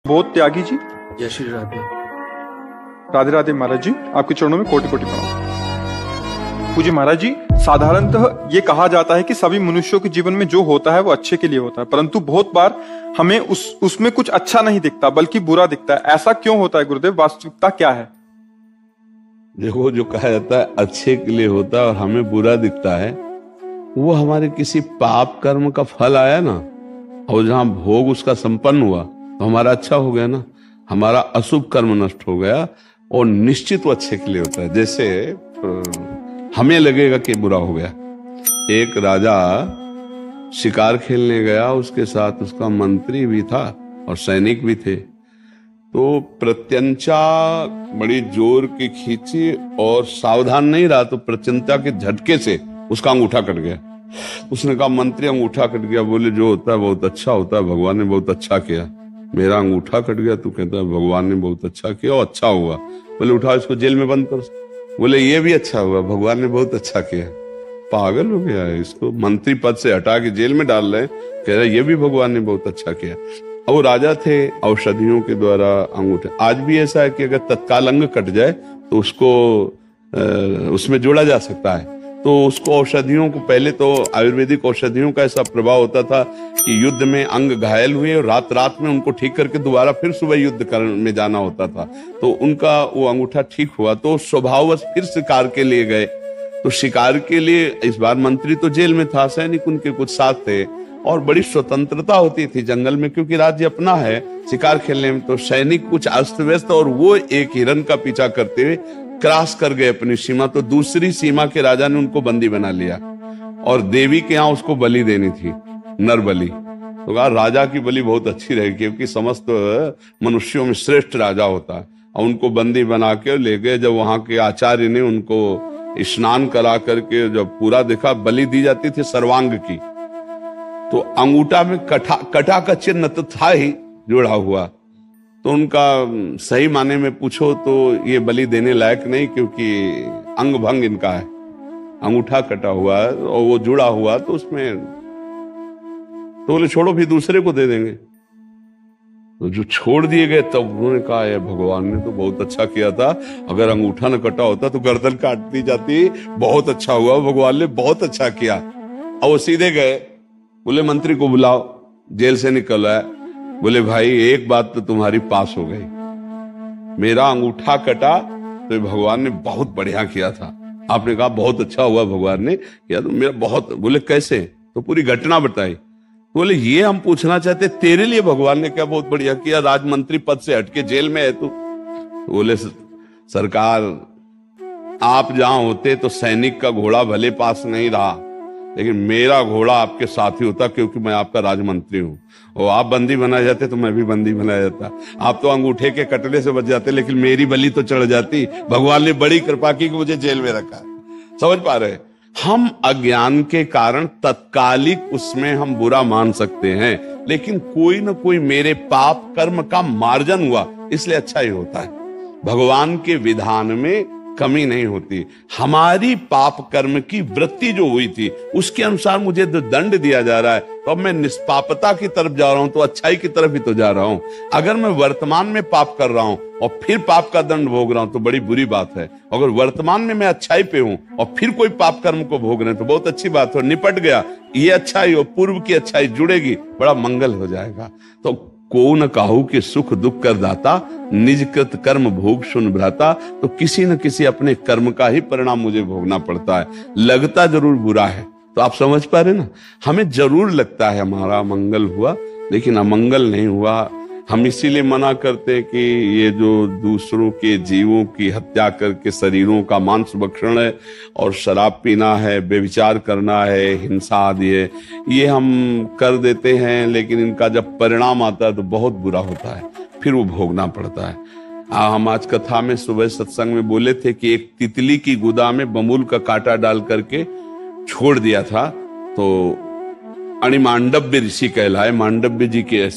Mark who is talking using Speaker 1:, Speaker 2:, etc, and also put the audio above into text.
Speaker 1: बहुत त्यागी जी।
Speaker 2: जय श्री राधे।
Speaker 1: राधे राधे महाराज जी, आपके चरणों में कोटि कोटि प्रणाम। पूज्य महाराज जी, साधारणतः ये कहा जाता है कि सभी मनुष्यों के जीवन में जो होता है वो अच्छे के लिए होता है, परंतु बहुत बार हमें उसमें कुछ अच्छा नहीं दिखता बल्कि बुरा दिखता है। ऐसा क्यों होता है गुरुदेव? वास्तविकता क्या है?
Speaker 3: देखो, जो कहा जाता है अच्छे के लिए होता है और हमें बुरा दिखता है, वो हमारे किसी पाप कर्म का फल आया ना, और जहां भोग उसका संपन्न हुआ तो हमारा अच्छा हो गया ना, हमारा अशुभ कर्म नष्ट हो गया और निश्चित वो अच्छे के लिए होता है। जैसे हमें लगेगा कि बुरा हो गया। एक राजा शिकार खेलने गया, उसके साथ उसका मंत्री भी था और सैनिक भी थे। तो प्रत्यंचा बड़ी जोर की खींची और सावधान नहीं रहा तो प्रत्यंचा के झटके से उसका अंगूठा कट गया। उसने कहा, मंत्री अंगूठा कट गया। बोले, जो होता है बहुत अच्छा होता है, भगवान ने बहुत अच्छा किया। मेरा अंगूठा कट गया, तू कहता है भगवान ने बहुत अच्छा किया और अच्छा हुआ। बोले, उठाओ इसको जेल में बंद करो। बोले, ये भी अच्छा हुआ, भगवान ने बहुत अच्छा किया। पागल हो गया है, इसको मंत्री पद से हटा के जेल में डाल रहे हैं, कह रहे ये भी भगवान ने बहुत अच्छा किया। और वो राजा थे, औषधियों के द्वारा अंगूठे। आज भी ऐसा है कि अगर तत्काल अंग कट जाए तो उसको उसमें जोड़ा जा सकता है। तो उसको औषधियों को, पहले तो आयुर्वेदिक औषधियों का ऐसा प्रभाव होता था कि युद्ध में अंग घायल हुए और रात रात में उनको ठीक करके दोबारा फिर सुबह युद्ध में जाना होता था। तो उनका वो अंगूठा ठीक हुआ तो स्वभाववश फिर शिकार के लिए गए। तो शिकार के लिए इस बार मंत्री तो जेल में था, सैनिक उनके कुछ साथ थे और बड़ी स्वतंत्रता होती थी जंगल में, क्योंकि राज्य अपना है शिकार खेलने में। तो सैनिक कुछ अस्त व्यस्त और वो एक हिरण का पीछा करते हुए क्रॉस कर गए अपनी सीमा। तो दूसरी सीमा के राजा ने उनको बंदी बना लिया और देवी के यहाँ उसको बलि देनी थी, नर बलि। तो कहा राजा की बलि बहुत अच्छी रहेगी, क्योंकि समस्त मनुष्यों में श्रेष्ठ राजा होता है। और उनको बंदी बना के ले गए। जब वहां के आचार्य ने उनको स्नान करा करके जब पूरा देखा, बलि दी जाती थी सर्वांग की, तो अंगूठा में कटा का चिन्ह तो था ही जुड़ा हुआ। तो उनका सही माने में पूछो तो ये बलि देने लायक नहीं, क्योंकि अंग भंग इनका है, अंगूठा कटा हुआ है और वो जुड़ा हुआ, तो उसमें तो बोले छोड़ो, फिर दूसरे को दे देंगे। तो जो छोड़ दिए गए तब उन्होंने कहा, ये भगवान ने तो बहुत अच्छा किया था, अगर अंगूठा न कटा होता तो गर्दन काट दी जाती। बहुत अच्छा हुआ, भगवान ने बहुत अच्छा किया। और वो सीधे गए, बोले मंत्री को बुलाओ, जेल से निकल आया। बोले, भाई एक बात तो तुम्हारी पास हो गई, मेरा अंगूठा कटा तो भगवान ने बहुत बढ़िया किया था। आपने कहा बहुत अच्छा हुआ भगवान ने किया, तो मेरा बहुत। बोले कैसे? तो पूरी घटना बताई। बोले, ये हम पूछना चाहते, तेरे लिए भगवान ने क्या बहुत बढ़िया किया? राजमंत्री पद से हटके जेल में है तू। बोले, सरकार आप जहां होते तो सैनिक का घोड़ा भले पास नहीं रहा, लेकिन मेरा घोड़ा आपके साथ ही होता, क्योंकि मैं आपका राजमंत्री हूं। और आप बंदी बनाए जाते तो मैं भी बंदी बनाया जाता। आप तो अंगूठे के कटने से बच जाते, लेकिन मेरी बलि तो चढ़ जाती। भगवान ने बड़ी कृपा की कि मुझे जेल में रखा। समझ पा रहे? हम अज्ञान के कारण तत्कालिक उसमें हम बुरा मान सकते हैं, लेकिन कोई ना कोई मेरे पाप कर्म का मार्जन हुआ, इसलिए अच्छा ही होता है। भगवान के विधान में कमी नहीं होती। हमारी पाप कर्म की वृत्ति जो हुई थी उसके अनुसार मुझे जो दंड दिया जा रहा है, तो अब मैं निष्पापता की तरफ जा रहा हूं, तो अच्छाई की तरफ ही तो जा रहा हूं। अगर मैं वर्तमान में पाप कर रहा हूं और फिर पाप का दंड भोग रहा हूं तो बड़ी बुरी बात है। अगर वर्तमान में मैं अच्छाई पे हूं और फिर कोई पाप कर्म को भोग रहे हैं तो बहुत अच्छी बात है, निपट गया। ये अच्छाई और पूर्व की अच्छाई जुड़ेगी, बड़ा मंगल हो जाएगा। तो को न काहू के सुख दुख कर दाता, निज कृत कर्म भोग सुन भ्राता। तो किसी न किसी अपने कर्म का ही परिणाम मुझे भोगना पड़ता है। लगता जरूर बुरा है, तो आप समझ पा रहे ना, हमें जरूर लगता है हमारा मंगल हुआ, लेकिन अमंगल नहीं हुआ। हम इसीलिए मना करते हैं कि ये जो दूसरों के जीवों की हत्या करके शरीरों का मांस भक्षण है और शराब पीना है, व्यभिचार करना है, हिंसा आदि है, ये हम कर देते हैं, लेकिन इनका जब परिणाम आता है तो बहुत बुरा होता है, फिर वो भोगना पड़ता है। हम आज कथा में सुबह सत्संग में बोले थे कि एक तितली की गुदा में बमूल का कांटा डाल करके छोड़ दिया था, तो अणिमांडव्य ऋषि कहलाए, मांडव्य जी के